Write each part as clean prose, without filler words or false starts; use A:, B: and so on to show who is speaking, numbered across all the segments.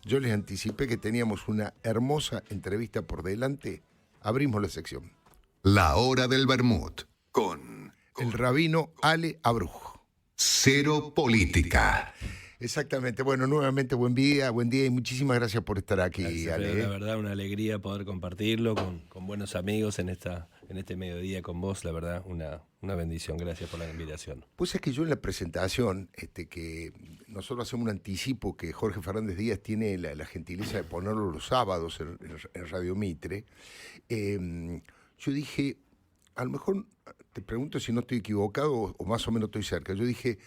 A: Yo les anticipé que teníamos una hermosa entrevista por delante. Abrimos la sección.
B: La hora del vermut con
A: El rabino Ale Abruj.
B: Cero Política.
A: Exactamente. Bueno, nuevamente buen día y muchísimas gracias por estar aquí,
C: Gracias,
A: Ale.
C: Pedro, la verdad, una alegría poder compartirlo con buenos amigos en este mediodía con vos. La verdad, una bendición. Gracias por la invitación.
A: Pues es que yo en la presentación, que nosotros hacemos un anticipo que Jorge Fernández Díaz tiene la gentileza de ponerlo los sábados en Radio Mitre, yo dije, a lo mejor, te pregunto si no estoy equivocado o más o menos estoy cerca, yo dije,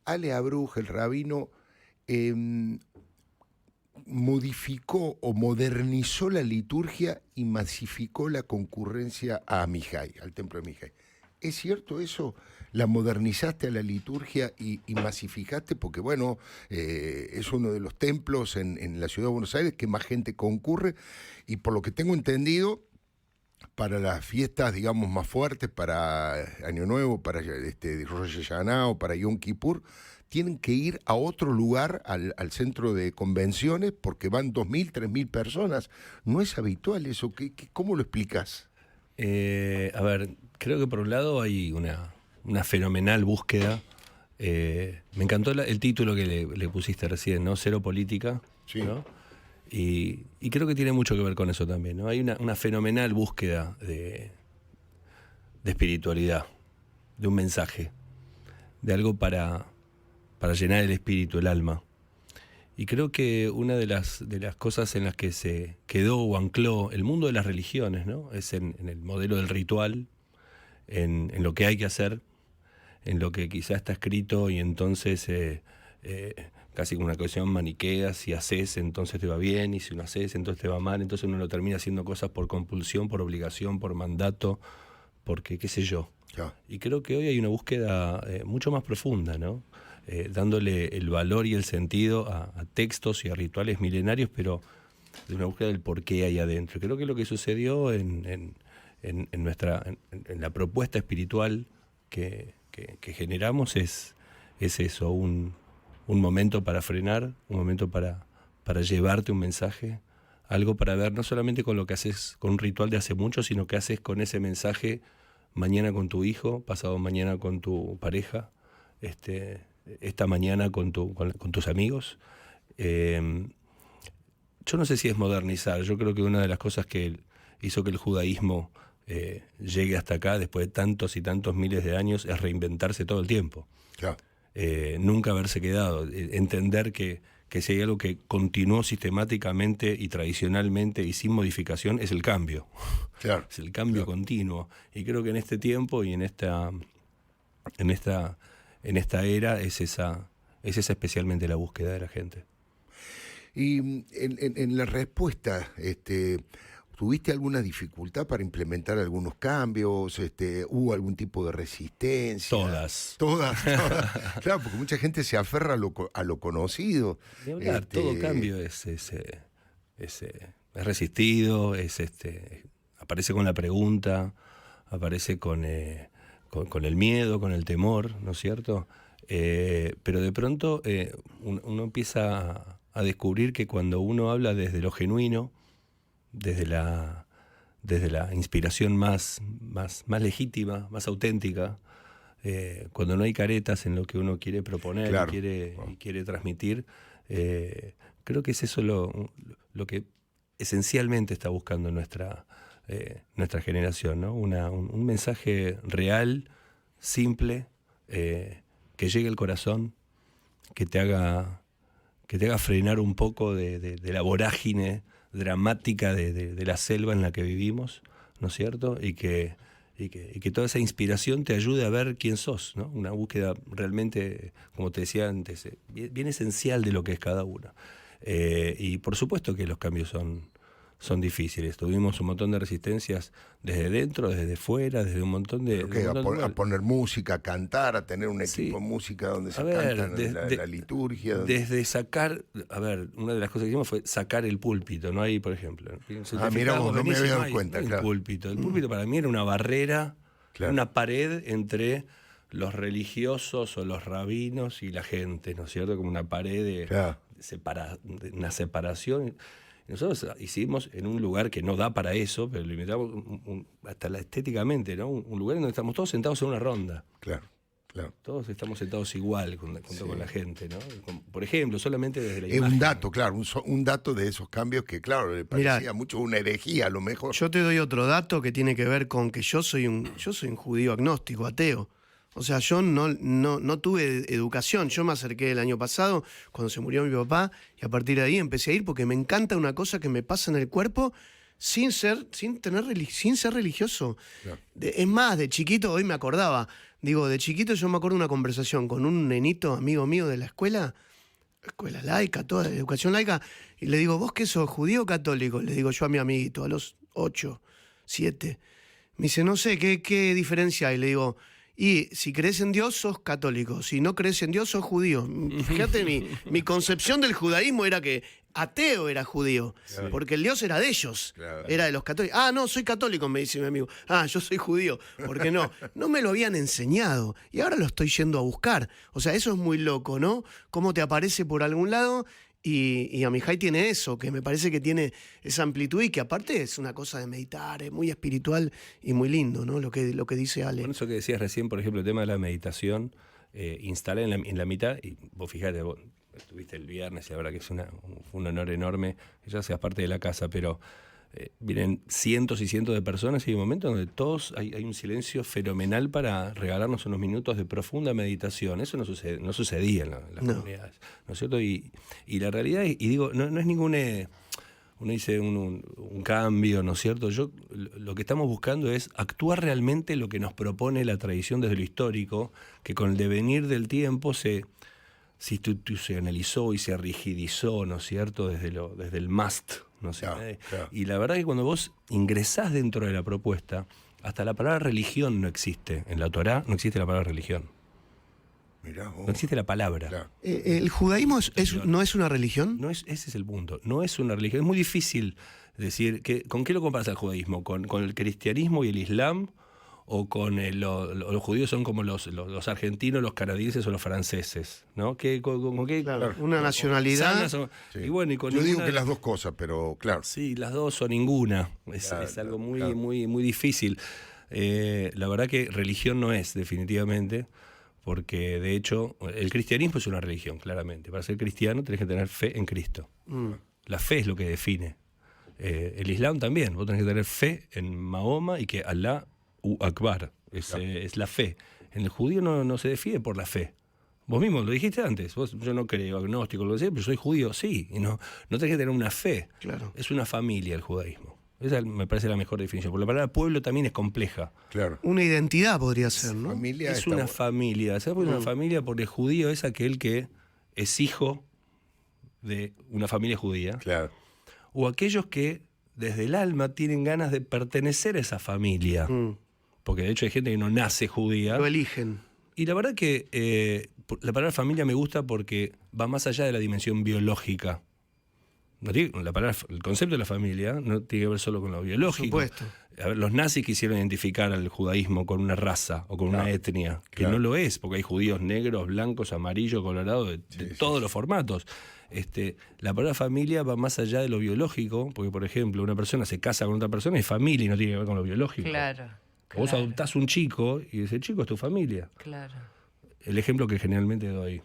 A: Ale Abruj, el rabino, modificó o modernizó la liturgia y masificó la concurrencia a Amijay, al templo de Amijay. ¿Es cierto eso? ¿La modernizaste a la liturgia y masificaste? Porque bueno, es uno de los templos en la ciudad de Buenos Aires que más gente concurre y por lo que tengo entendido, para las fiestas, digamos, más fuertes, para Año Nuevo, para Rosh Hashanah o para Yom Kippur, tienen que ir a otro lugar, al centro de convenciones, porque van 2.000, 3.000 personas. ¿No es habitual eso? ¿Cómo lo explicás?
C: A ver, creo que por un lado hay una fenomenal búsqueda. Me encantó el título que le pusiste recién, ¿no? Cero Política,
A: Sí.
C: ¿no? Y creo que tiene mucho que ver con eso también, ¿no? Hay una fenomenal búsqueda de espiritualidad, de un mensaje, de algo para llenar el espíritu, el alma. Y creo que una de las cosas en las que se quedó o ancló el mundo de las religiones, ¿no? Es en el modelo del ritual, en lo que hay que hacer, en lo que quizá está escrito y entonces casi como una cuestión maniquea, si haces entonces te va bien y si no haces entonces te va mal, entonces uno lo termina haciendo cosas por compulsión, por obligación, por mandato, porque qué sé yo.
A: Ya.
C: Y creo que hoy hay una búsqueda mucho más profunda, ¿no? Dándole el valor y el sentido a textos y a rituales milenarios, pero de una búsqueda del por qué hay adentro. Creo que lo que sucedió en la propuesta espiritual que generamos es eso, un momento para frenar, un momento para llevarte un mensaje, algo para ver no solamente con lo que haces con un ritual de hace mucho, sino que haces con ese mensaje mañana con tu hijo, pasado mañana con tu pareja, esta mañana con tus amigos. Yo no sé si es modernizar, yo creo que una de las cosas que hizo que el judaísmo llegue hasta acá después de tantos y tantos miles de años es reinventarse todo el tiempo.
A: Ya.
C: Nunca haberse quedado, entender que si hay algo que continuó sistemáticamente y tradicionalmente y sin modificación es el cambio.
A: Claro.
C: Es el cambio continuo. Y creo que en este tiempo y en esta era es esa especialmente la búsqueda de la gente.
A: Y en la respuesta, ¿tuviste alguna dificultad para implementar algunos cambios? ¿Hubo algún tipo de resistencia?
C: Todas.
A: Claro, porque mucha gente se aferra a lo conocido.
C: Ni hablar, todo cambio es resistido, aparece con la pregunta, aparece con el miedo, con el temor, ¿no es cierto? Pero de pronto uno empieza a descubrir que cuando uno habla desde lo genuino, desde la inspiración más legítima, más auténtica, cuando no hay caretas en lo que uno quiere proponer,
A: claro,
C: y quiere transmitir, creo que es eso lo que esencialmente está buscando nuestra generación, ¿no? Un mensaje real, simple, que llegue al corazón, que te haga frenar un poco de la vorágine dramática de la selva en la que vivimos, ¿no es cierto? Y que toda esa inspiración te ayude a ver quién sos, ¿no? Una búsqueda realmente, como te decía antes, bien esencial de lo que es cada uno. Y por supuesto que los cambios son difíciles. Tuvimos un montón de resistencias desde dentro, desde fuera, desde un montón de...
A: A poner música, a cantar, a tener un equipo de música donde se canta la liturgia.
C: Desde sacar, una de las cosas que hicimos fue sacar el púlpito, ¿no? Ahí, por ejemplo.
A: Mira vos, no me había dado cuenta, claro.
C: El púlpito para mí era una barrera,
A: claro,
C: una pared entre los religiosos o los rabinos y la gente, ¿no es cierto? Como una pared una separación. Nosotros hicimos en un lugar que no da para eso, pero lo invitamos hasta estéticamente, ¿no? Un lugar en donde estamos todos sentados en una ronda.
A: Claro.
C: Todos estamos sentados igual junto con la gente, ¿no? Por ejemplo, solamente desde la
A: Es
C: imagen.
A: un dato, claro, un dato de esos cambios que, claro, le parecía
D: Mirá,
A: mucho una herejía a lo mejor.
D: Yo te doy otro dato que tiene que ver con que yo soy un judío agnóstico, ateo. O sea, yo no tuve educación. Yo me acerqué el año pasado, cuando se murió mi papá, y a partir de ahí empecé a ir porque me encanta una cosa que me pasa en el cuerpo sin ser religioso.
A: Claro.
D: Es más, de chiquito, hoy me acordaba, de chiquito yo me acuerdo de una conversación con un nenito, amigo mío de la escuela laica, toda de educación laica, y le digo, ¿vos qué sos, judío o católico? Le digo yo a mi amiguito, a los 8, 7. Me dice, no sé, ¿qué diferencia hay? Le digo, y si crees en Dios, sos católico. Si no crees en Dios, sos judío. Fíjate, mi concepción del judaísmo era que ateo era judío, porque el Dios era de ellos, era de los católicos. Ah, no, soy católico, me dice mi amigo. Ah, yo soy judío. ¿Por qué no? No me lo habían enseñado y ahora lo estoy yendo a buscar. O sea, eso es muy loco, ¿no? Cómo te aparece por algún lado. Y Amihai tiene eso, que me parece que tiene esa amplitud y que aparte es una cosa de meditar, es muy espiritual y muy lindo, ¿no? Lo que dice Ale.
C: Con eso que decías recién, por ejemplo, el tema de la meditación, instala en la mitad, y vos fijate, vos estuviste el viernes y la verdad que fue un honor enorme que ya seas parte de la casa, pero vienen cientos y cientos de personas y hay un momento donde todos hay un silencio fenomenal para regalarnos unos minutos de profunda meditación. Eso no sucedía en las comunidades, ¿no es cierto? Y la realidad, y digo, no es ningún... uno dice un cambio, ¿no es cierto? Lo que estamos buscando es actuar realmente lo que nos propone la tradición desde lo histórico, que con el devenir del tiempo se institucionalizó y se rigidizó, ¿no es cierto? Desde el must, ¿no sé.
A: Claro.
C: Y la verdad que cuando vos ingresás dentro de la propuesta, hasta la palabra religión no existe. En la Torá no existe la palabra religión.
A: Mirá vos.
C: No existe la palabra.
A: Claro.
D: ¿El judaísmo no es una religión?
C: Ese es el punto. No es una religión. Es muy difícil decir, ¿con qué lo comparas al judaísmo? ¿Con el cristianismo y el islam? ¿O con los judíos son como los argentinos, los canadienses o los franceses? ¿No? ¿Con qué?
D: Claro, una nacionalidad.
C: Sí.
A: Sí.
C: Y bueno, y con
A: Yo digo
C: ninguna-
A: que las dos cosas, pero claro.
C: Sí, las dos o ninguna. Es algo muy,
A: claro.
C: muy, muy difícil. La verdad que religión no es, definitivamente, porque de hecho el cristianismo es una religión, claramente. Para ser cristiano tenés que tener fe en Cristo. La fe es lo que define. El Islam también. Vos tenés que tener fe en Mahoma y que Allah Akbar es la fe. En el judío no se define por la fe. Vos mismo lo dijiste antes. Yo no creo, agnóstico, lo que sea, pero soy judío, sí. Y no tenés que tener una fe.
D: Claro.
C: Es una familia el judaísmo. Esa me parece la mejor definición. Porque la palabra pueblo también es compleja.
A: Claro.
D: Una identidad podría ser, ¿no?
A: Familia
C: Es
A: está
C: una
A: bu-
C: familia. ¿Sabes por qué es una familia? Porque el judío es aquel que es hijo de una familia judía.
A: Claro.
C: O aquellos que desde el alma tienen ganas de pertenecer a esa familia. Porque de hecho hay gente que no nace judía.
D: Lo eligen.
C: Y la verdad que la palabra familia me gusta porque va más allá de la dimensión biológica. El concepto de la familia no tiene que ver solo con lo biológico.
D: Por supuesto.
C: A ver, los nazis quisieron identificar al judaísmo con una raza o con una etnia, que
A: claro.
C: no lo es, porque hay judíos negros, blancos, amarillos, colorados, de todos los formatos. La palabra familia va más allá de lo biológico, porque por ejemplo una persona se casa con otra persona y es familia y no tiene que ver con lo biológico.
E: Claro.
C: Vos
E: claro,
C: adoptás un chico y ese chico es tu familia.
E: Claro.
C: El ejemplo que generalmente doy.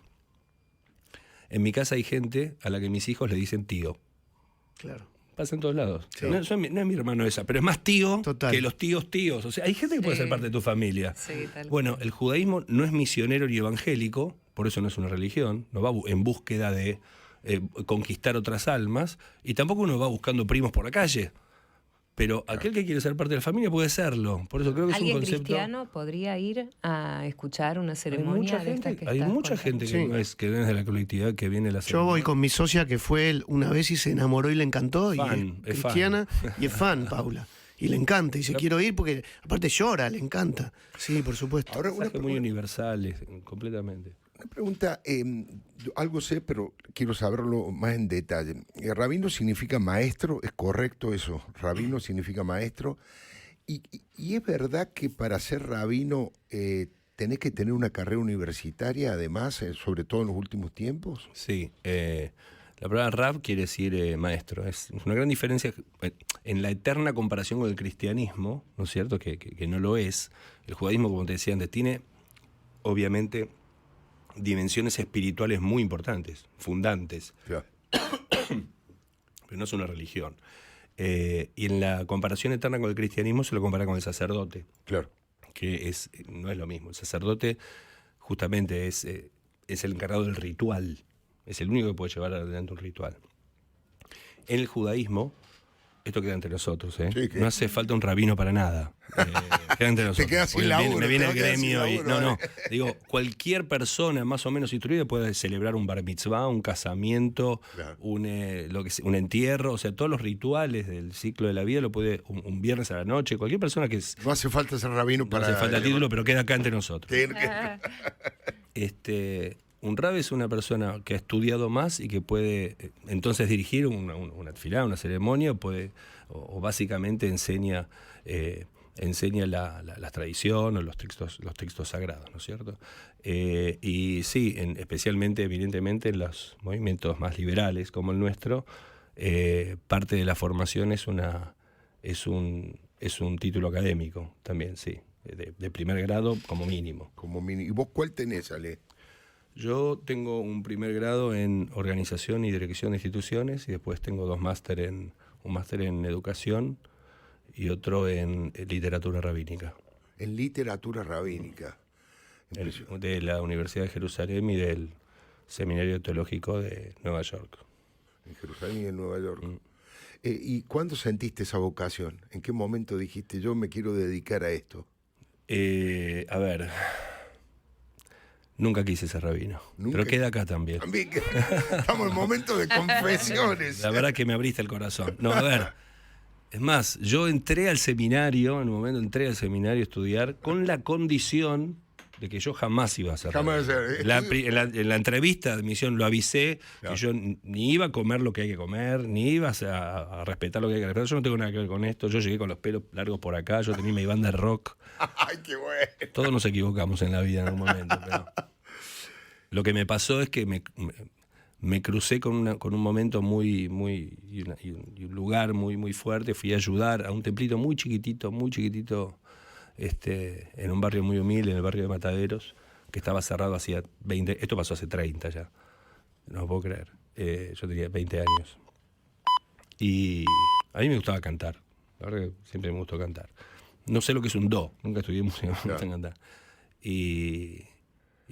C: En mi casa hay gente a la que mis hijos le dicen tío.
D: Claro.
C: Pasa en todos lados.
D: Sí.
C: No es mi hermano esa, pero es más tío
D: Total.
C: que los tíos. O sea, hay gente que puede
E: Sí.
C: ser parte de tu familia.
E: Sí, tal
C: Bueno, el judaísmo no es misionero ni evangélico, por eso no es una religión, no va en búsqueda de conquistar otras almas, y tampoco uno va buscando primos por la calle. Pero aquel que quiere ser parte de la familia puede serlo. Por eso creo que es un
E: ¿Alguien
C: concepto...
E: cristiano podría ir a escuchar una ceremonia de estas que
C: Hay
E: estás
C: mucha
E: contando?
C: gente que no es de la colectividad que viene a la
D: Yo
C: ceremonia.
D: voy con mi socia que fue él una vez y se enamoró y le encantó.
C: Fan,
D: y
C: es
D: es
C: fan.
D: cristiana y es fan, Paula. Y le encanta. Y dice, quiero ir porque aparte llora, le encanta. Sí, por supuesto.
A: Ahora,
C: Mensajes muy universales, completamente.
A: una pregunta, algo sé, pero quiero saberlo más en detalle. Rabino significa maestro, ¿es correcto eso? Rabino significa maestro. Y es verdad que para ser rabino tenés que tener una carrera universitaria, además, sobre todo en los últimos tiempos.
C: Sí, La palabra Rab quiere decir maestro. Es una gran diferencia en la eterna comparación con el cristianismo, ¿no es cierto? Que no lo es. El judaísmo, como te decía antes, tiene obviamente dimensiones espirituales muy importantes, fundantes,
A: Claro.
C: pero no es una religión. Y en la comparación eterna con el cristianismo se lo compara con el sacerdote,
A: Claro.
C: que no es lo mismo. El sacerdote justamente es el encargado del ritual, es el único que puede llevar adelante un ritual. En el judaísmo, esto queda entre nosotros,
A: Sí, que-
C: no hace falta un rabino para nada. Queda entre nosotros.
A: quedas sin
C: Porque
A: laburo,
C: me viene
A: te
C: el
A: quedas sin
C: gremio y.
A: laburo,
C: No, digo, cualquier persona más o menos instruida puede celebrar un bar mitzvah, un casamiento,
A: Claro.
C: un entierro, o sea, todos los rituales del ciclo de la vida lo puede un viernes a la noche, cualquier persona que
A: No hace falta ser rabino
C: no
A: para...
C: hace falta título, pero queda acá entre nosotros.
A: Tener que-
C: Un rab es una persona que ha estudiado más y que puede entonces dirigir una tefilá, una ceremonia, o básicamente enseña la tradición o los textos sagrados, ¿no es cierto? Y sí, especialmente, evidentemente, en los movimientos más liberales como el nuestro, parte de la formación es un título académico también, sí, de primer grado como mínimo.
A: Como mini. ¿Y vos cuál tenés, Ale?
C: Yo tengo un primer grado en organización y dirección de instituciones y después tengo un máster en educación y otro en literatura rabínica,
A: En literatura rabínica.
C: de la Universidad de Jerusalén y del Seminario Teológico de Nueva York.
A: En Jerusalén y en Nueva York. ¿Y cuándo sentiste esa vocación? ¿En qué momento dijiste, yo me quiero dedicar a esto?
C: A ver, nunca quise ser rabino,
A: ¿Nunca?
C: pero queda acá también.
A: También que estamos en momentos de confesiones.
C: La verdad que me abriste el corazón. No, a ver, es más, yo entré al seminario, en un momento entré al seminario a estudiar con la condición de que yo jamás iba a ser
A: Jamás
C: rabino.
A: ser-
C: En la entrevista de admisión lo avisé,
A: Claro.
C: que yo ni iba a comer lo que hay que comer, ni iba a respetar lo que hay que respetar. Yo no tengo nada que ver con esto, yo llegué con los pelos largos por acá, yo tenía mi banda de rock.
A: ¡Ay, qué bueno!
C: Todos nos equivocamos en la vida en algún momento, pero lo que me pasó es que me crucé con un momento y un lugar muy fuerte. Fui a ayudar a un templito muy chiquitito, en un barrio muy humilde, en el barrio de Mataderos, que estaba cerrado hacía 20, esto pasó hace 30 ya, no lo puedo creer. Yo tenía 20 años. Y a mí me gustaba cantar, la verdad que siempre me gustó cantar. No sé lo que es un do, nunca estudié música, me gusta cantar. Y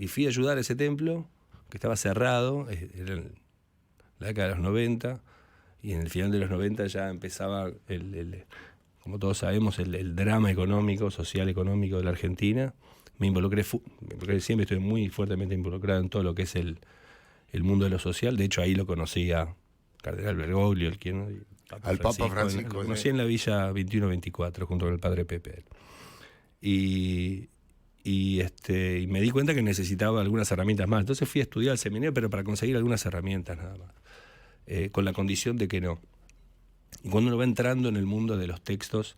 C: fui a ayudar a ese templo, que estaba cerrado, era en la década de los 90, y en el final de los 90 ya empezaba, como todos sabemos, el drama económico, social económico de la Argentina. Me involucré siempre, estoy muy fuertemente involucrado en todo lo que es el mundo de lo social. De hecho, ahí lo conocí a Cardenal Bergoglio,
A: Al Papa Francisco,
C: Lo
A: sí.
C: conocí en la Villa 2124, junto con el padre Pepe. Y me di cuenta que necesitaba algunas herramientas más. Entonces fui a estudiar al seminario, pero para conseguir algunas herramientas nada más, con la condición de que no. Y cuando uno va entrando en el mundo de los textos,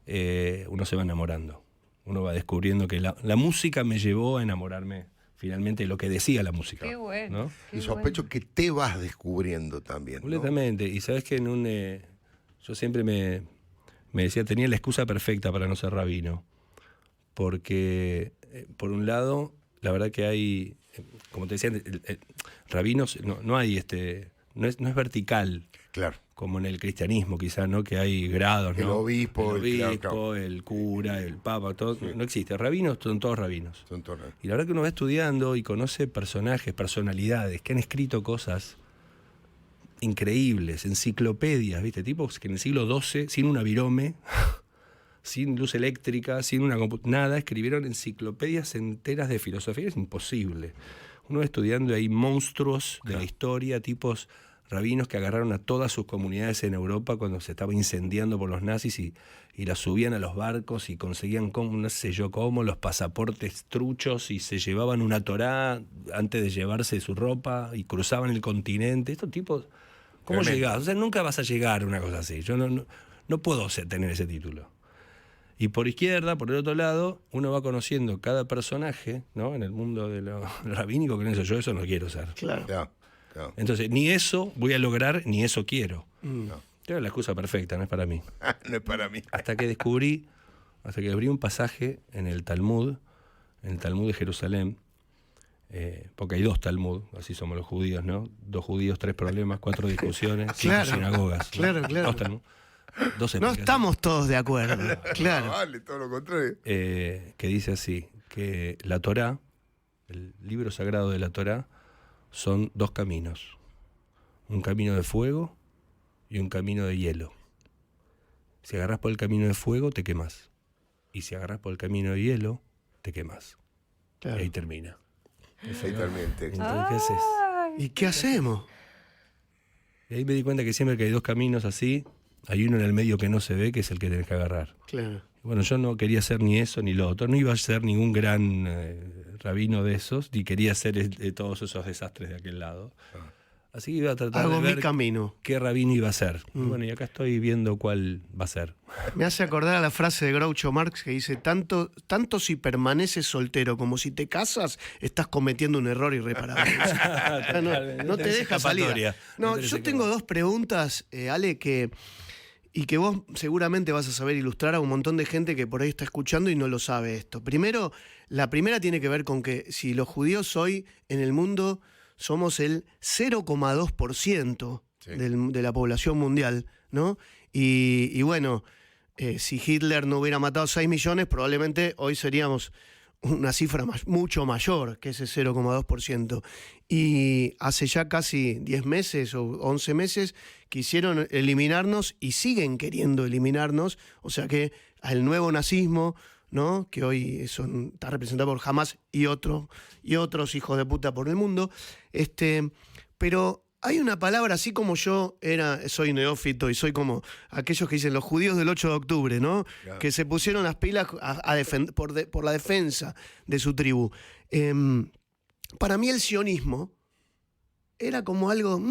C: uno se va enamorando. Uno va descubriendo que la música me llevó a enamorarme finalmente de lo que decía la música.
E: Qué bueno.
C: ¿no?
E: qué
A: Y sospecho que te vas descubriendo también, ¿no?
C: Completamente. Y sabes que yo siempre me decía, tenía la excusa perfecta para no ser rabino. Porque, por un lado, la verdad que hay, como te decía, rabinos, no hay no es vertical,
A: Claro.
C: como en el cristianismo quizás, ¿no? Que hay grados, ¿no?
A: El obispo, claro.
C: el cura, el papa, todo, no existe. Rabinos son todos rabinos.
A: Son todos-
C: Y la verdad que uno va estudiando y conoce personajes, personalidades que han escrito cosas increíbles, enciclopedias, ¿viste? Tipos que en el siglo XII, sin una virome, sin luz eléctrica, sin nada, escribieron enciclopedias enteras de filosofía. Es imposible. Uno va estudiando ahí monstruos de la historia, tipos rabinos que agarraron a todas sus comunidades en Europa cuando se estaba incendiando por los nazis y las subían a los barcos y conseguían, no sé yo cómo, los pasaportes truchos y se llevaban una Torá antes de llevarse su ropa y cruzaban el continente. Estos tipos, ¿cómo
A: Tremendo.
C: llegás? O sea, nunca vas a llegar a una cosa así. Yo no puedo tener ese título. Y por izquierda, por el otro lado, uno va conociendo cada personaje, ¿no? En el mundo de lo rabínico, que no sé, yo eso no quiero ser.
D: Claro.
A: Claro. No.
C: Entonces, ni eso voy a lograr, ni eso quiero.
A: No.
C: Era la excusa perfecta, no es para mí.
A: No es para mí.
C: Hasta que abrí un pasaje en el Talmud de Jerusalén, porque hay 2 Talmud, así somos los judíos, ¿no? 2 judíos, 3 problemas, 4 discusiones, 5
D: Claro,
C: sinagogas.
D: claro,
C: ¿no?
D: claro.
C: 2 Talmud, 2
D: No
C: explicaciones.
D: estamos todos de acuerdo, claro.
A: No, vale, todo lo contrario.
C: Que dice así, que la Torá, el libro sagrado de la Torá, son 2 caminos. Un camino de fuego y un camino de hielo. Si agarrás por el camino de fuego, te quemás. Y si agarrás por el camino de hielo, te quemás.
D: Claro.
C: Y ahí termina.
A: Ahí termina el texto.
C: Entonces, ¿qué haces?
D: ¿Y qué hacemos?
C: Y ahí me di cuenta que siempre que hay 2 caminos así, hay uno en el medio que no se ve, que es el que tenés que agarrar.
D: Claro.
C: Bueno, yo no quería ser ni eso ni lo otro. No iba a ser ningún gran rabino de esos, ni quería ser de todos esos desastres de aquel lado. Así que iba a tratar
D: Hago
C: de
D: mi
C: ver
D: camino.
C: qué rabino iba a ser. Y bueno, y acá estoy viendo cuál va a ser.
D: Me hace acordar a la frase de Groucho Marx que dice, tanto si permaneces soltero como si te casas, estás cometiendo un error irreparable. No te
C: tenés
D: deja salir.
C: escapatoria.
D: No,
C: tenés
D: yo tengo 2 preguntas, Ale, y que vos seguramente vas a saber ilustrar a un montón de gente que por ahí está escuchando y no lo sabe esto. Primero, la primera tiene que ver con que si los judíos hoy en el mundo somos el 0,2%
A: Sí.
D: de la población mundial, ¿no? Y bueno, si Hitler no hubiera matado 6 millones, probablemente hoy seríamos una cifra mucho mayor que ese 0,2%. Y hace ya casi 10 meses o 11 meses quisieron eliminarnos y siguen queriendo eliminarnos. O sea que al nuevo nazismo, ¿no? Que hoy está representado por Hamas y otros hijos de puta por el mundo. Pero hay una palabra, así como yo soy neófito y soy como aquellos que dicen los judíos del 8 de octubre, ¿no?
A: Claro.
D: Que se pusieron las pilas por la defensa de su tribu. Para mí el sionismo era como algo,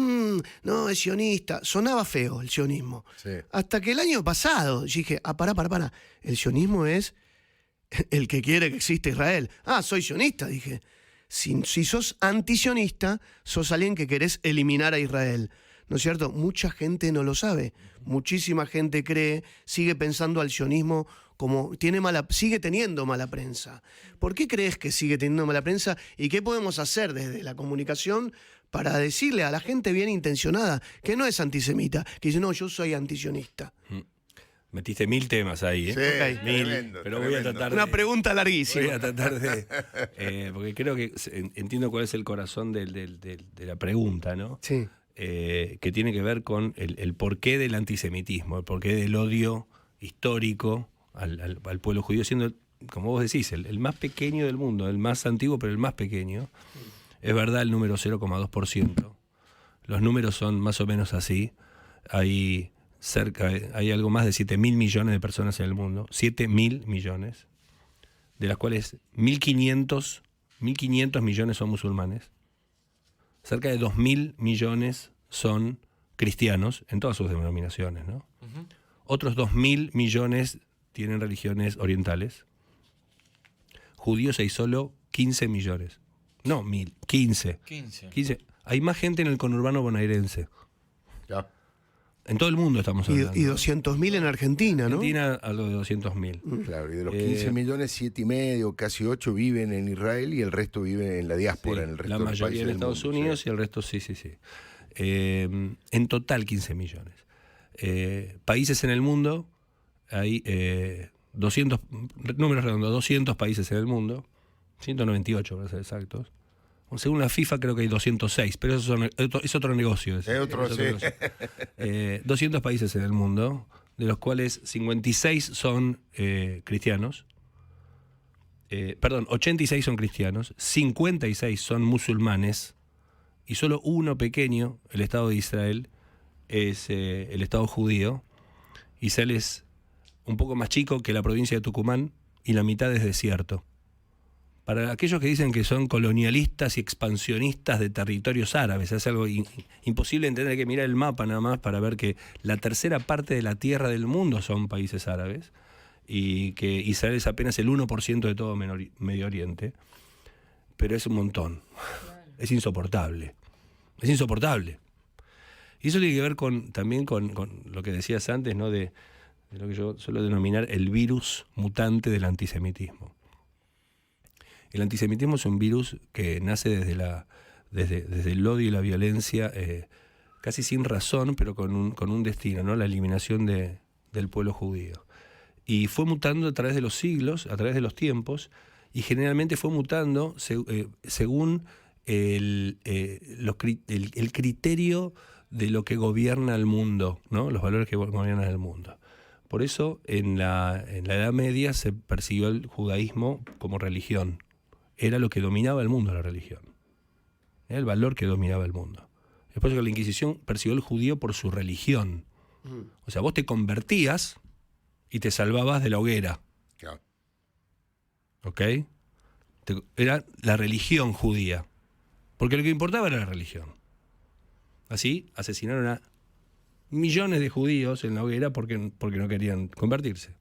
D: no, es sionista. Sonaba feo el sionismo.
A: Sí.
D: Hasta que el año pasado dije, pará. El sionismo es el que quiere que exista Israel. Soy sionista, dije. Si sos antisionista, sos alguien que querés eliminar a Israel. ¿No es cierto? Mucha gente no lo sabe. Muchísima gente sigue pensando al sionismo como sigue teniendo mala prensa. ¿Por qué crees que sigue teniendo mala prensa? ¿Y qué podemos hacer desde la comunicación para decirle a la gente bien intencionada que no es antisemita, que dice, no, yo soy antisionista?
C: Metiste 1000 temas ahí, ¿eh?
A: Sí,
D: Ok.
C: 1000,
A: tremendo,
C: pero voy a
A: tremendo.
C: tratar
D: Una
C: de...
D: pregunta larguísima.
C: Voy a tratar de... porque creo que entiendo cuál es el corazón de la pregunta, ¿no?
D: Sí.
C: Que tiene que ver con el porqué del antisemitismo, el porqué del odio histórico al pueblo judío, siendo, como vos decís, el más pequeño del mundo, el más antiguo, pero el más pequeño. Es verdad el número 0,2%. Los números son más o menos así. Hay algo más de 7.000 millones de personas en el mundo, 7.000 millones, de las cuales 1.500 millones son musulmanes, cerca de 2.000 millones son cristianos en todas sus denominaciones, ¿no? Uh-huh. Otros 2.000 millones tienen religiones orientales. Judíos hay solo 15 millones. No, 1.000, 15. 15. Hay más gente en el conurbano bonaerense.
A: Ya.
C: En todo el mundo estamos hablando.
D: Y 200.000 en Argentina, ¿no?
C: Argentina, algo de 200.000.
A: Claro, y de los 15 millones, 7,5, casi 8 viven en Israel y el resto vive en la diáspora,
C: Sí,
A: en el resto
C: la
A: de los
C: mayoría
A: países
C: en
A: del
C: Estados
A: mundo,
C: Unidos
A: sí.
C: y el resto sí. En total 15 millones. Países en el mundo, hay 200, números redondos, 200 países en el mundo, 198 para ser exactos. Según la FIFA creo que hay 206, pero eso es otro negocio.
A: Es otro, sí.
C: negocio. 200 países en el mundo, de los cuales 56 son cristianos. 86 son cristianos, 56 son musulmanes, y solo uno pequeño, el Estado de Israel, es el Estado judío. Israel es un poco más chico que la provincia de Tucumán y la mitad es desierto. Para aquellos que dicen que son colonialistas y expansionistas de territorios árabes, es algo imposible entender, hay que mirar el mapa nada más para ver que la tercera parte de la tierra del mundo son países árabes y que Israel es apenas el 1% de todo Medio Oriente, pero es un montón, es insoportable. Es insoportable. Y eso tiene que ver también con lo que decías antes, ¿no? De lo que yo suelo denominar el virus mutante del antisemitismo. El antisemitismo es un virus que nace desde el odio y la violencia, casi sin razón, pero con un destino, ¿no? La eliminación del pueblo judío. Y fue mutando a través de los siglos, a través de los tiempos, y generalmente fue mutando según el criterio de lo que gobierna el mundo, ¿no? Los valores que gobiernan el mundo. Por eso en la Edad Media se persiguió el judaísmo como religión. Era lo que dominaba el mundo, la religión. Era el valor que dominaba el mundo. Después que la Inquisición persiguió al judío por su religión. O sea, vos te convertías y te salvabas de la hoguera.
A: Claro.
C: ¿Ok? Era la religión judía. Porque lo que importaba era la religión. Así asesinaron a millones de judíos en la hoguera porque no querían convertirse.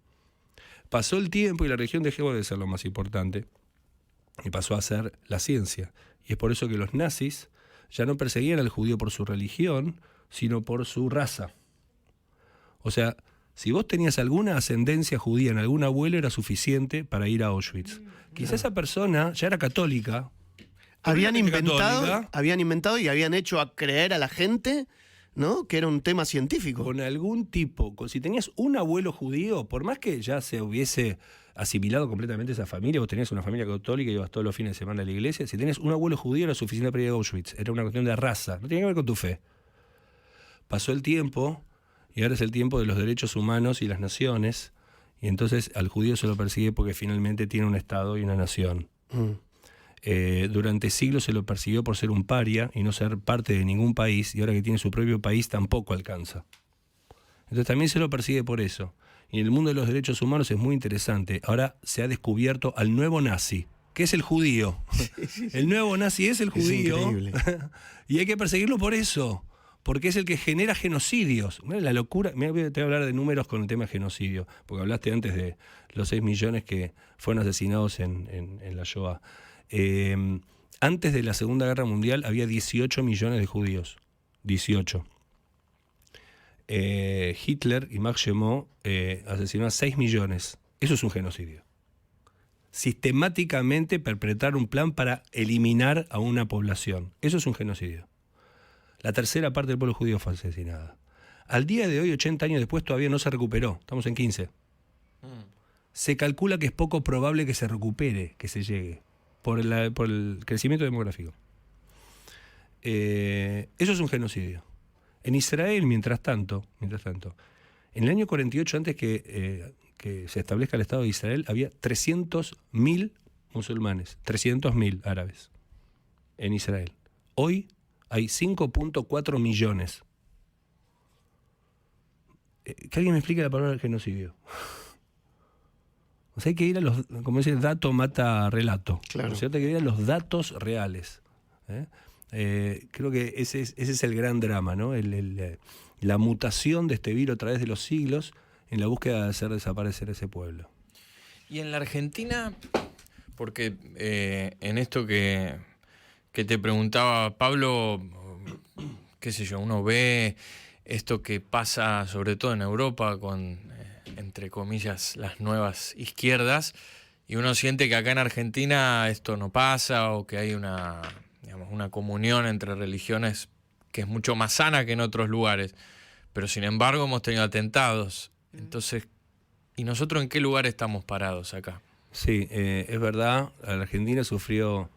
C: Pasó el tiempo y la religión dejó de ser lo más importante y pasó a ser la ciencia. Y es por eso que los nazis ya no perseguían al judío por su religión, sino por su raza. O sea, si vos tenías alguna ascendencia judía en algún abuelo, era suficiente para ir a Auschwitz. Quizá esa persona ya era católica.
D: Habían
C: Católica,
D: inventado y habían hecho a creer a la gente, ¿no?, que era un tema científico.
C: con algún tipo, si tenías un abuelo judío, por más que ya se hubiese asimilado completamente esa familia, vos tenías una familia católica y ibas todos los fines de semana a la iglesia, si tenías un abuelo judío era suficiente para ir a Auschwitz. Era una cuestión de raza, no tenía que ver con tu fe. Pasó el tiempo y ahora es el tiempo de los derechos humanos y las naciones, y entonces al judío se lo persigue porque finalmente tiene un Estado y una nación. Durante siglos se lo persiguió por ser un paria y no ser parte de ningún país, y ahora que tiene su propio país tampoco alcanza. Entonces también se lo persigue por eso. Y en el mundo de los derechos humanos es muy interesante. Ahora se ha descubierto al nuevo nazi, que es el judío. El nuevo nazi es el judío.
D: increíble.
C: Y hay que perseguirlo por eso, porque es el que genera genocidios. Mirá la locura. Mirá, te voy a hablar de números con el tema de genocidio, porque hablaste antes de los 6 millones que fueron asesinados en la Shoah. Antes de la Segunda Guerra Mundial había 18 millones de judíos. 18. Hitler y Max Gemot asesinó a 6 millones. Eso es un genocidio. Sistemáticamente perpetrar un plan para eliminar a una población. Eso es un genocidio. La tercera parte del pueblo judío fue asesinada. Al día de hoy, 80 años después, todavía no se recuperó. Estamos en 15. Se calcula que es poco probable que se recupere, que se llegue, por el crecimiento demográfico. Eso es un genocidio. En Israel, mientras tanto, en el año 48, antes que se establezca el Estado de Israel, había 300.000 musulmanes, 300.000 árabes en Israel. Hoy hay 5.4 millones. Que alguien me explique la palabra genocidio. O sea, hay que ir a los, como dice, dato mata relato.
D: Claro.
C: O sea, hay que ir a los datos reales. Creo que ese es el gran drama, ¿no? La mutación de este virus a través de los siglos en la búsqueda de hacer desaparecer ese pueblo.
F: Y en la Argentina, porque en esto que te preguntaba Pablo, qué sé yo, uno ve esto que pasa sobre todo en Europa con, entre comillas, las nuevas izquierdas, y uno siente que acá en Argentina esto no pasa, o que hay una comunión entre religiones que es mucho más sana que en otros lugares, pero sin embargo hemos tenido atentados. Entonces, ¿y nosotros en qué lugar estamos parados acá?
C: Sí, es verdad, la Argentina sufrió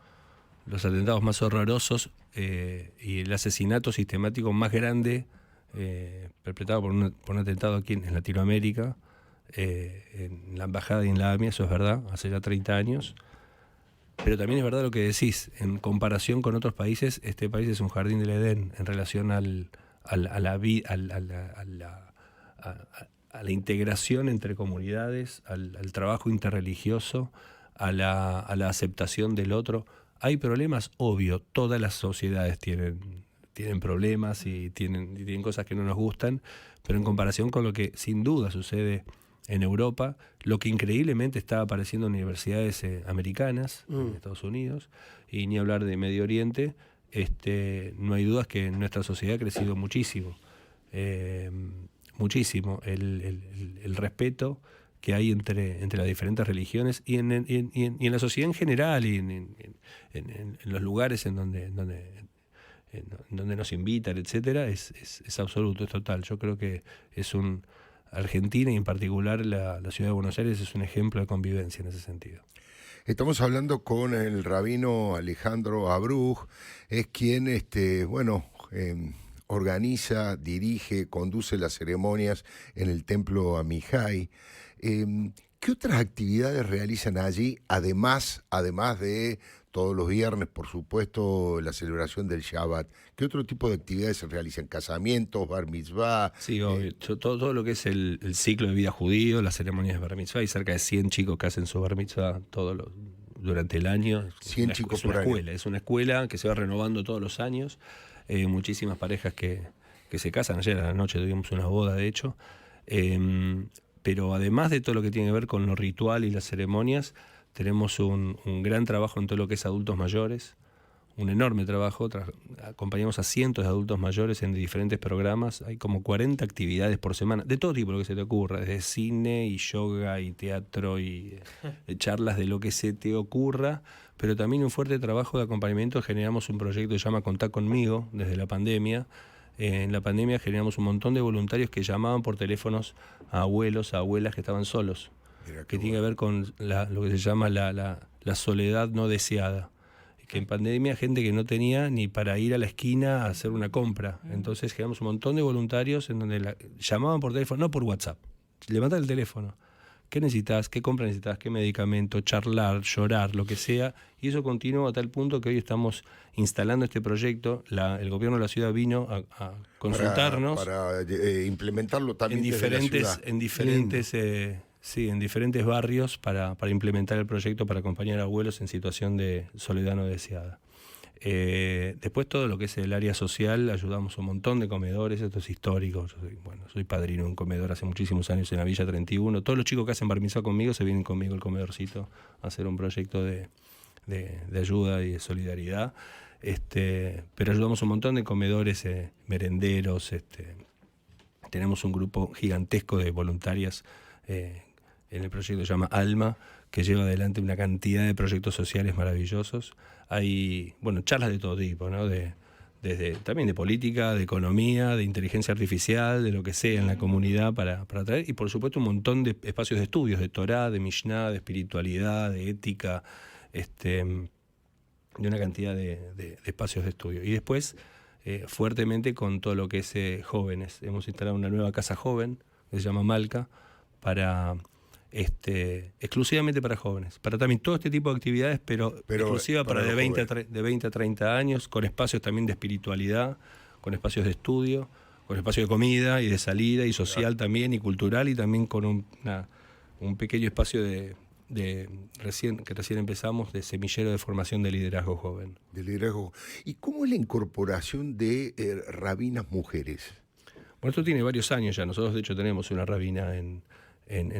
C: los atentados más horrorosos y el asesinato sistemático más grande perpetrado por un atentado aquí en Latinoamérica, en la embajada y en la AMIA, eso es verdad, hace ya 30 años. Pero también es verdad lo que decís, en comparación con otros países, este país es un jardín del Edén en relación a la integración entre comunidades, al trabajo interreligioso, a la aceptación del otro. Hay problemas, obvio, todas las sociedades tienen problemas y tienen cosas que no nos gustan, pero en comparación con lo que sin duda sucede en Europa, lo que increíblemente está apareciendo en universidades americanas, en Estados Unidos, y ni hablar de Medio Oriente, no hay dudas que en nuestra sociedad ha crecido muchísimo. Muchísimo el respeto que hay entre las diferentes religiones y en la sociedad en general y en los lugares en donde nos invitan, etcétera, es absoluto, es total. Yo creo que Argentina y en particular la ciudad de Buenos Aires es un ejemplo de convivencia en ese sentido.
A: Estamos hablando con el rabino Alejandro Abruj, es quien, organiza, dirige, conduce las ceremonias en el templo Amihai. ¿Qué otras actividades realizan allí, además de todos los viernes, por supuesto, la celebración del Shabbat? ¿Qué otro tipo de actividades se realizan? ¿Casamientos, bar mitzvah?
C: Sí, obvio. Todo lo que es el ciclo de vida judío, las ceremonias de bar mitzvah, hay cerca de 100 chicos que hacen su bar mitzvah durante el año.
A: 100 chicos por año.
C: Es una escuela que se va renovando todos los años. Muchísimas parejas que se casan. Ayer a la noche tuvimos una boda, de hecho. Pero además de todo lo que tiene que ver con lo ritual y las ceremonias, tenemos un gran trabajo en todo lo que es adultos mayores, un enorme trabajo. Acompañamos a cientos de adultos mayores en diferentes programas. Hay como 40 actividades por semana, de todo tipo, lo que se te ocurra, desde cine y yoga y teatro y charlas de lo que se te ocurra, pero también un fuerte trabajo de acompañamiento. Generamos un proyecto que se llama Contá Conmigo desde la pandemia. En la pandemia generamos un montón de voluntarios que llamaban por teléfonos a abuelos, a abuelas que estaban solos, que tiene que ver con lo que se llama la soledad no deseada. Que en pandemia gente que no tenía ni para ir a la esquina a hacer una compra. Entonces generamos un montón de voluntarios en donde llamaban por teléfono, no por WhatsApp. Levantar el teléfono. ¿Qué necesitas? ¿Qué compra necesitas? ¿Qué medicamento? Charlar, llorar, lo que sea. Y eso continuó a tal punto que hoy estamos instalando este proyecto. El gobierno de la ciudad vino a consultarnos.
A: Para implementarlo también
C: en diferentes, en diferentes barrios para implementar el proyecto para acompañar a abuelos en situación de soledad no deseada. Después todo lo que es el área social, ayudamos a un montón de comedores, esto es histórico. Soy padrino de un comedor hace muchísimos años en la Villa 31. Todos los chicos que hacen bar mitzvah conmigo se vienen conmigo al comedorcito a hacer un proyecto de ayuda y de solidaridad. Pero ayudamos a un montón de comedores, merenderos. Tenemos un grupo gigantesco de voluntarias en el proyecto que se llama Alma, que lleva adelante una cantidad de proyectos sociales maravillosos. Hay, charlas de todo tipo, ¿no? Desde también de política, de economía, de inteligencia artificial, de lo que sea en la comunidad para traer. Y por supuesto un montón de espacios de estudios, de Torá, de Mishnah, de espiritualidad, de ética, de una cantidad de espacios de estudio. Y después, fuertemente con todo lo que es jóvenes. Hemos instalado una nueva casa joven, que se llama Malca, para exclusivamente para jóvenes, para también todo este tipo de actividades, pero exclusiva para de 20 a 30 años, con espacios también de espiritualidad, con espacios de estudio, con espacios de comida y de salida y social también y cultural, y también con un pequeño espacio que recién empezamos, de semillero de formación de liderazgo joven.
A: De liderazgo. ¿Y cómo es la incorporación de rabinas mujeres?
C: Bueno, esto tiene varios años ya. Nosotros de hecho tenemos una rabina en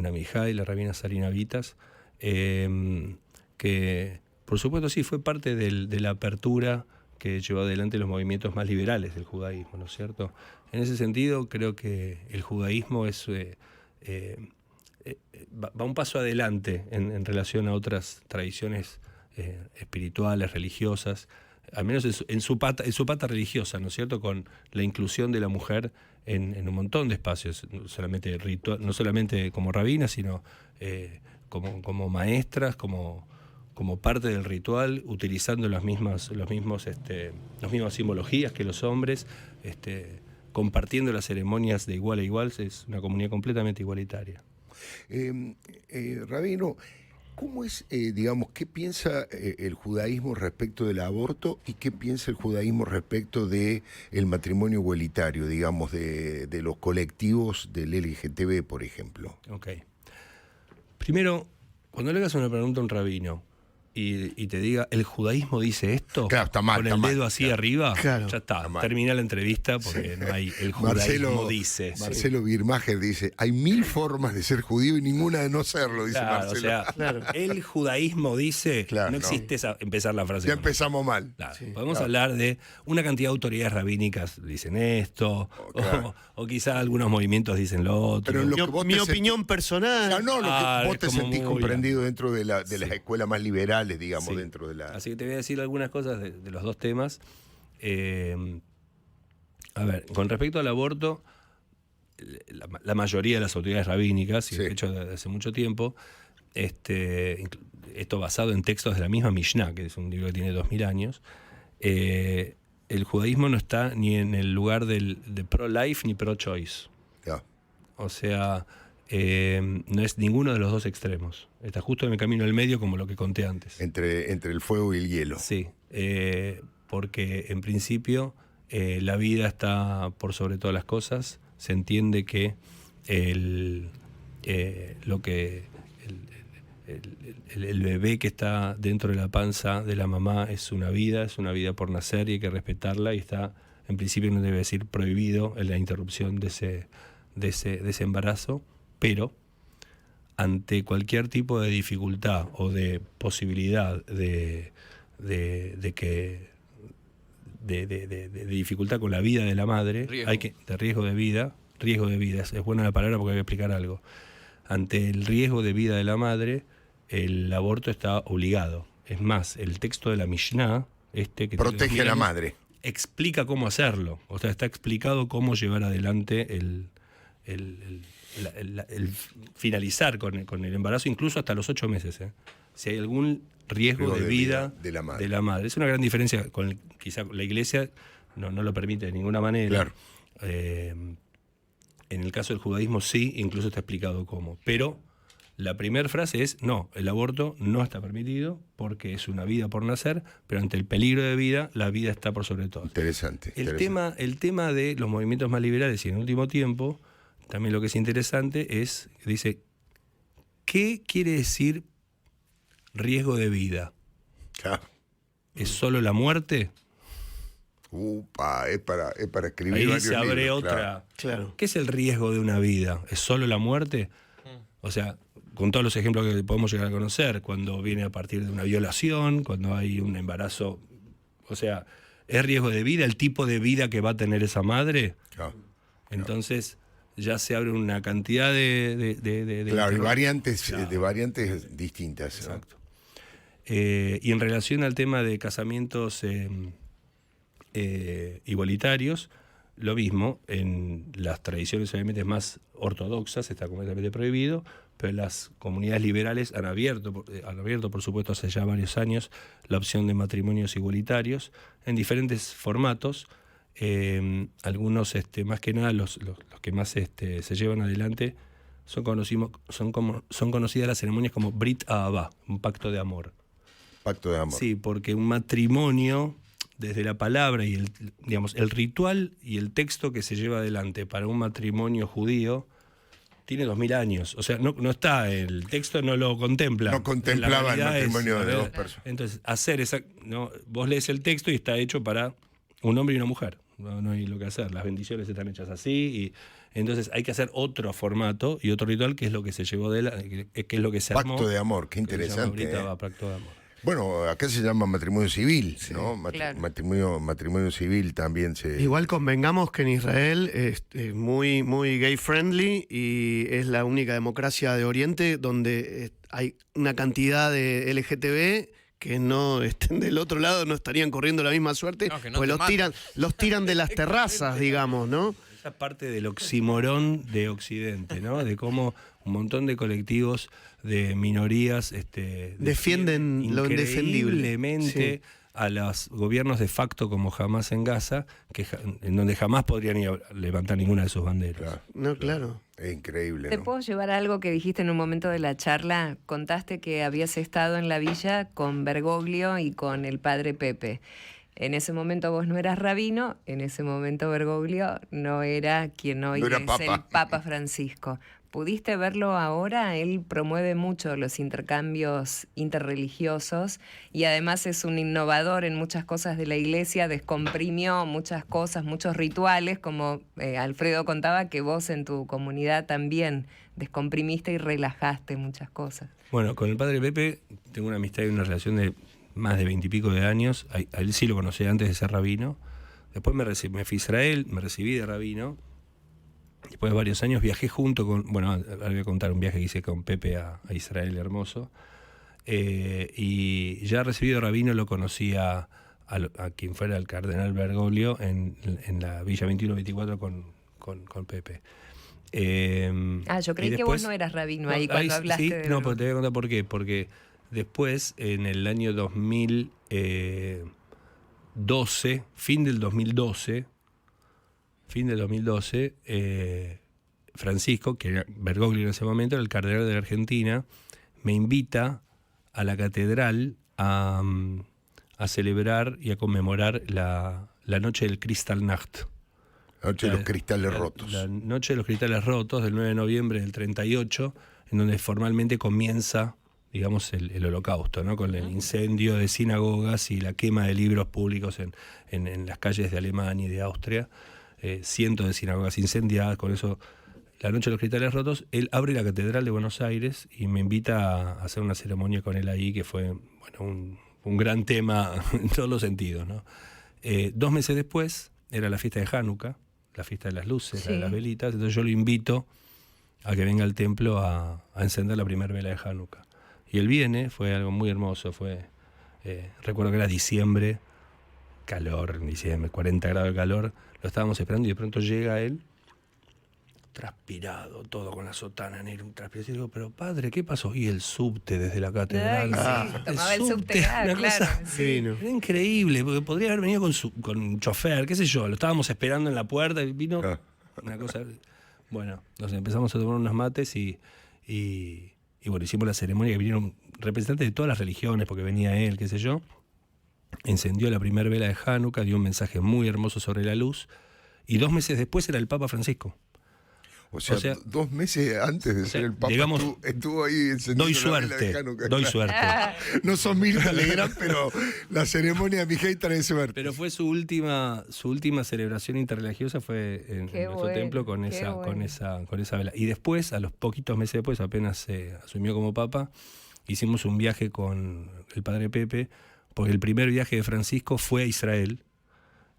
C: Amihai, la rabina Sarina Vitas, que por supuesto sí fue parte de la apertura que llevó adelante los movimientos más liberales del judaísmo, ¿no es cierto? En ese sentido creo que el judaísmo va un paso adelante en relación a otras tradiciones espirituales, religiosas, al menos en su pata religiosa, ¿no es cierto?, con la inclusión de la mujer en un montón de espacios, no solamente como rabinas, sino como maestras, como parte del ritual, utilizando las mismas simbologías que los hombres, compartiendo las ceremonias de igual a igual. Es una comunidad completamente igualitaria.
A: Rabino, ¿cómo es, qué piensa el judaísmo respecto del aborto y qué piensa el judaísmo respecto del matrimonio igualitario, digamos, de los colectivos del LGTB, por ejemplo?
C: Ok. Primero, cuando le hagas una pregunta a un rabino, y te diga, el judaísmo dice esto,
A: Claro, está mal,
C: con
A: está
C: el
A: mal,
C: dedo así
A: claro.
C: arriba,
D: Claro.
C: ya está,
A: mal.
C: termina la entrevista porque no hay, el judaísmo dice.
A: Marcelo Birmacher dice, hay 1000 formas de ser judío y ninguna de no serlo, dice
C: Claro,
A: Marcelo.
C: o sea,
D: Claro.
C: el judaísmo dice,
A: Claro,
C: no
A: no.
C: existe empezar la frase.
A: Ya
C: con eso.
A: empezamos mal.
C: Claro,
D: Sí,
C: podemos hablar de una cantidad de autoridades rabínicas dicen esto,
A: claro.
C: o quizá algunos movimientos dicen lo otro.
A: Pero en lo que vos
D: Mi
A: te
D: opinión personal.
A: No, lo que vos te
C: como
A: sentís
C: muy
A: comprendido dentro de las
C: Sí.
A: escuelas más liberales, digamos,
C: Sí.
A: dentro de la...
C: Así que te voy a decir algunas cosas de los dos temas. A ver, con respecto al aborto, la mayoría de las autoridades rabínicas, y
A: Sí.
C: de hecho desde hace mucho tiempo, esto basado en textos de la misma Mishnah, que es un libro que tiene 2000 años, el judaísmo no está ni en el lugar de pro-life ni pro-choice.
A: Ya.
C: O sea, no es ninguno de los dos extremos. Está justo en el camino del medio, como lo que conté antes.
A: Entre el fuego y el hielo.
C: Sí, porque en principio la vida está por sobre todas las cosas. Se entiende que el bebé que está dentro de la panza de la mamá es una vida por nacer y hay que respetarla, y está, en principio no debe decir prohibido en la interrupción de ese embarazo, pero ante cualquier tipo de dificultad o de posibilidad de dificultad con la vida de la madre,
F: Riesgo.
C: de riesgo de vida, es buena la palabra porque hay que explicar algo. Ante el riesgo de vida de la madre, el aborto está obligado. Es más, el texto de la Mishnah, que tiene
A: Protege a la
C: 2000 años,
A: madre.
C: explica cómo hacerlo. O sea, está explicado cómo llevar adelante el finalizar con el embarazo, incluso hasta los 8 meses. Si hay algún riesgo de vida
A: de la madre.
C: de la madre. Es una gran diferencia. Quizá la Iglesia no lo permite de ninguna manera.
A: Claro.
C: En el caso del judaísmo sí, incluso está explicado cómo. Pero la primera frase es, no, el aborto no está permitido porque es una vida por nacer, pero ante el peligro de vida, la vida está por sobre todo.
A: Interesante.
C: El tema de los movimientos más liberales y en último tiempo, también lo que es interesante es, dice, ¿qué quiere decir riesgo de vida?
A: Claro.
C: ¿Es solo la muerte?
A: Upa, es para escribir
C: Ahí
A: varios
C: se abre
A: libros,
C: otra.
A: claro.
D: Claro.
C: ¿Qué es el riesgo de una vida? ¿Es solo la muerte? O sea, con todos los ejemplos que podemos llegar a conocer, cuando viene a partir de una violación, cuando hay un embarazo, o sea, ¿es riesgo de vida el tipo de vida que va a tener esa madre?
A: Claro.
C: Entonces ya se abre una cantidad de
A: Claro, y variantes,
C: Claro.
A: de variantes distintas. ¿no?
C: Exacto. Y en relación al tema de casamientos igualitarios, lo mismo, en las tradiciones obviamente más ortodoxas está completamente prohibido, pero las comunidades liberales han abierto, por supuesto, hace ya varios años, la opción de matrimonios igualitarios en diferentes formatos. Algunos, más que nada, los que más se llevan adelante son conocidas las ceremonias como Brit Ahava, un pacto de amor.
A: Pacto de amor.
C: Sí, porque un matrimonio, desde la palabra y el ritual y el texto que se lleva adelante para un matrimonio judío tiene 2000 años. O sea, no está, el texto no lo contempla.
A: No contemplaba el
C: La realidad
A: matrimonio de
C: ¿no?
A: dos personas.
C: Entonces, vos lees el texto y está hecho para un hombre y una mujer. No hay lo que hacer. Las bendiciones están hechas así. Y entonces hay que hacer otro formato y otro ritual, que es lo que se llevó que es lo que se armó.
A: Pacto de amor, qué
C: que se llama
A: interesante.
C: Brit Ahava, pacto de amor.
A: Bueno, acá se llama matrimonio civil, ¿no?
E: claro.
A: Matrimonio civil también se...
D: Igual convengamos que en Israel es muy, muy gay friendly y es la única democracia de Oriente donde hay una cantidad de LGTB que no estén del otro lado, no estarían corriendo la misma suerte,
F: No, que no
D: pues
F: te
D: los tiran de las terrazas, digamos, ¿no?
C: Esa parte del oximorón de Occidente, ¿no? De cómo un montón de colectivos de minorías
D: Defienden lo indefendible.
C: increíblemente
D: Sí.
C: a los gobiernos de facto como Hamas en Gaza, en donde jamás podrían levantar ninguna de sus banderas.
A: Claro,
D: No, claro.
A: es increíble,
E: ¿Te
A: ¿no?
E: puedo llevar a algo que dijiste en un momento de la charla? Contaste que habías estado en la villa con Bergoglio y con el padre Pepe. En ese momento vos no eras rabino, en ese momento Bergoglio no era quien hoy
A: No era
E: es
A: papa.
E: el Papa Francisco. ¿Pudiste verlo ahora? Él promueve mucho los intercambios interreligiosos y además es un innovador en muchas cosas de la iglesia, descomprimió muchas cosas, muchos rituales, como Alfredo contaba que vos en tu comunidad también descomprimiste y relajaste muchas cosas.
C: Bueno, con el padre Pepe tengo una amistad y una relación de más de 20 y pico de años. A él sí lo conocí antes de ser rabino. Después me fui a Israel, me recibí de rabino. Después de varios años viajé junto con... Bueno, ahora voy a contar un viaje que hice con Pepe a Israel, hermoso. Y ya recibido de rabino lo conocí a quien fuera el cardenal Bergoglio en la Villa 21-24 con Pepe.
E: Yo creí que vos no eras rabino ahí cuando hablaste.
C: Sí,
E: de
C: no, pero te voy a contar por qué. Porque después, en el año 2012, fin del 2012, Francisco, que era Bergoglio en ese momento, era el cardenal de la Argentina, me invita a la catedral a celebrar y a conmemorar la noche del Kristallnacht.
A: Noche de los cristales rotos.
C: La noche de los cristales rotos del 9 de noviembre del 38, en donde formalmente comienza, digamos, el holocausto, ¿no? Con el incendio de sinagogas y la quema de libros públicos en las calles de Alemania y de Austria. Cientos de sinagogas incendiadas, con eso, la noche de los cristales rotos. Él abre la Catedral de Buenos Aires y me invita a hacer una ceremonia con él ahí, que fue un gran tema en todos los sentidos, ¿no? 2 meses después era la fiesta de Hanukkah, la fiesta de las luces, la de las velitas. Entonces yo lo invito a que venga al templo a encender la primera vela de Hanukkah. Y él viene, fue algo muy hermoso. Recuerdo que era diciembre, calor en diciembre, 40 grados de calor. Lo estábamos esperando y de pronto llega él, transpirado, todo con la sotana negra, un transpirado. Y digo, pero padre, ¿qué pasó? Y el subte desde la catedral.
E: Tomaba el subte, claro.
C: Era increíble, porque podría haber venido con un chofer, qué sé yo. Lo estábamos esperando en la puerta y vino una cosa. Bueno, nos empezamos a tomar unos mates y bueno, hicimos la ceremonia, que vinieron representantes de todas las religiones, porque venía él, qué sé yo. Encendió la primera vela de Hanukkah, dio un mensaje muy hermoso sobre la luz, y 2 meses después era el Papa Francisco.
A: O sea 2 meses antes de ser el Papa, estuvo ahí encendiendo la vela de Hanukkah.
C: Doy suerte.
A: No son Mirta Legrand, pero la ceremonia de Mijay trae suerte.
C: Pero fue su última celebración interreligiosa, fue en nuestro templo con esa vela. Y después, a los poquitos meses después, apenas se asumió como Papa, hicimos un viaje con el padre Pepe, porque el primer viaje de Francisco fue a Israel,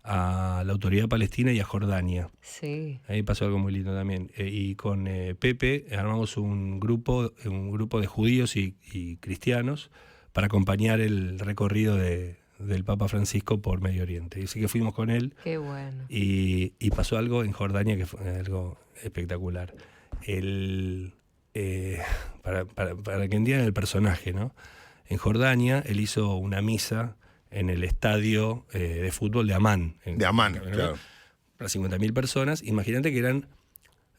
C: a la Autoridad Palestina y a Jordania.
E: Sí.
C: Ahí pasó algo muy lindo también. Y con Pepe armamos un grupo de judíos y cristianos para acompañar el recorrido del Papa Francisco por Medio Oriente. Y así que fuimos con él.
E: Qué bueno.
C: Y pasó algo en Jordania que fue algo espectacular. Para que entiendan el personaje, ¿no? En Jordania él hizo una misa en el estadio de fútbol de Amán.
A: Claro.
C: Para 50.000 personas. Imagínate que eran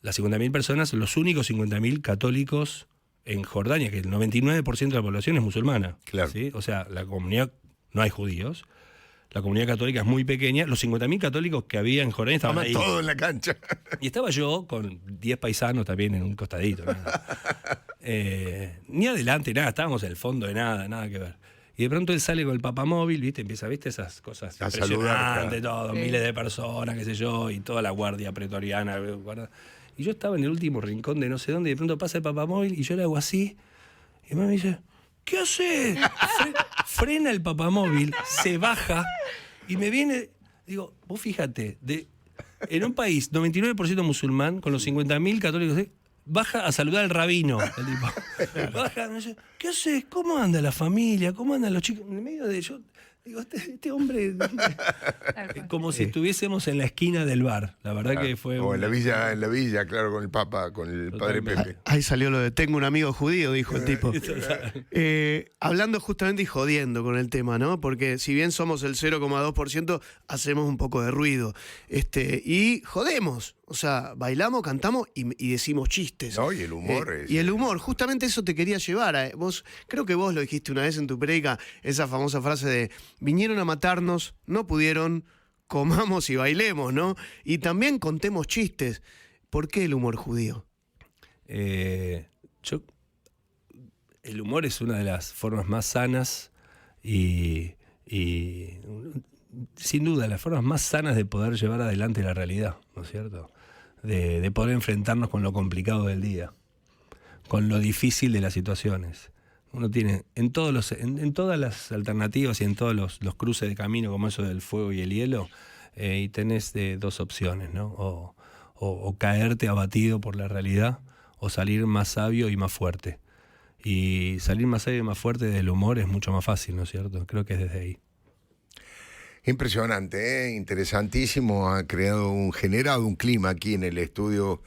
C: las 50.000 personas los únicos 50.000 católicos en Jordania, que el 99% de la población es musulmana.
A: Claro.
C: ¿Sí? O sea, la comunidad, no hay judíos, la comunidad católica es muy pequeña. Los 50.000 católicos que había en Jordania estaban ahí.
A: Todo en la cancha.
C: Y estaba yo con 10 paisanos también en un costadito. Ni adelante, nada, estábamos en el fondo de nada que ver. Y de pronto él sale con el papamóvil, empieza, esas cosas
A: a
C: impresionantes,
A: saludar,
C: todo, miles de personas, qué sé yo, y toda la guardia pretoriana. Y yo estaba en el último rincón de no sé dónde, y de pronto pasa el papamóvil, y yo le hago así, y me dice, ¿qué hace? Frena el papamóvil, se baja, y me viene, digo, vos fíjate, en un país 99% musulmán, con los 50.000 católicos, baja a saludar al rabino. El tipo. Baja, me dice, ¿qué haces? ¿Cómo anda la familia? ¿Cómo andan los chicos? En medio de yo, digo, este hombre, como si estuviésemos en la esquina del bar. La verdad que fue.
A: O en la villa, claro, con el Papa, con el padre Pepe.
D: Ahí salió lo de tengo un amigo judío, dijo el tipo. Hablando justamente y jodiendo con el tema, ¿no? Porque si bien somos el 0,2%, hacemos un poco de ruido. Y jodemos. O sea, bailamos, cantamos y decimos chistes.
A: No, y el humor es...
D: Y el humor, justamente eso te quería llevar. Creo que vos lo dijiste una vez en tu predica, esa famosa frase de vinieron a matarnos, no pudieron, comamos y bailemos, ¿no? Y también contemos chistes. ¿Por qué el humor judío?
C: El humor es una de las formas más sanas y sin duda las formas más sanas de poder llevar adelante la realidad, ¿no es cierto? De poder enfrentarnos con lo complicado del día, con lo difícil de las situaciones. Uno tiene en todas las alternativas y en todos los cruces de camino, como eso del fuego y el hielo, y tenés dos opciones, ¿no? O caerte abatido por la realidad, o salir más sabio y más fuerte. Y salir más sabio y más fuerte del humor es mucho más fácil, ¿no es cierto? Creo que es desde ahí.
A: Impresionante, interesantísimo. Ha generado un clima aquí en el estudio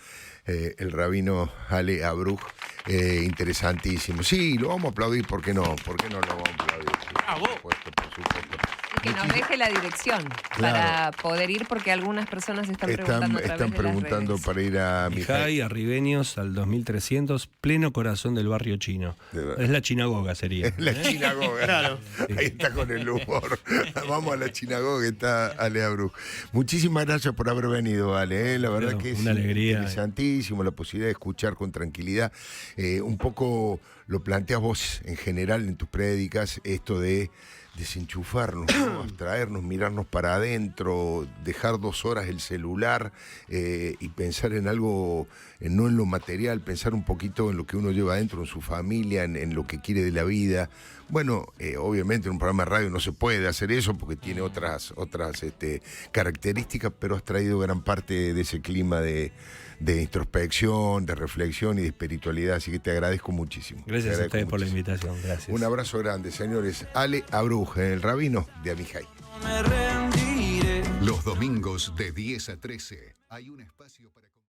A: el rabino Ale Abruj. Interesantísimo. Sí, lo vamos a aplaudir, ¿por qué no? ¿Por qué no lo vamos a aplaudir? Sí, por supuesto, por supuesto.
E: Y que nos deje la dirección para poder ir, porque algunas personas están preguntando
A: para ir a
C: Mijay, a Ribeños, al 2300, pleno corazón del barrio chino. Es la chinagoga, sería.
A: La chinagoga, claro. Ahí está con el humor. Vamos a la chinagoga, que está Ale Abruj. Muchísimas gracias por haber venido, Ale. La verdad que es
C: una alegría.
A: Interesantísimo la posibilidad de escuchar con tranquilidad. Un poco lo planteas vos en general en tus prédicas, esto de desenchufarnos, ¿no? Abstraernos, mirarnos para adentro, dejar 2 horas el celular y pensar en algo, no en lo material, pensar un poquito en lo que uno lleva adentro, en su familia, en lo que quiere de la vida. Bueno, obviamente en un programa de radio no se puede hacer eso porque tiene otras características, pero has traído gran parte de ese clima de introspección, de reflexión y de espiritualidad, así que te agradezco muchísimo.
C: Gracias a ustedes por la invitación, gracias.
A: Un abrazo grande, señores. Ale Abruj, el rabino de Amijay.
B: Los domingos de 10 a 13 hay un espacio para...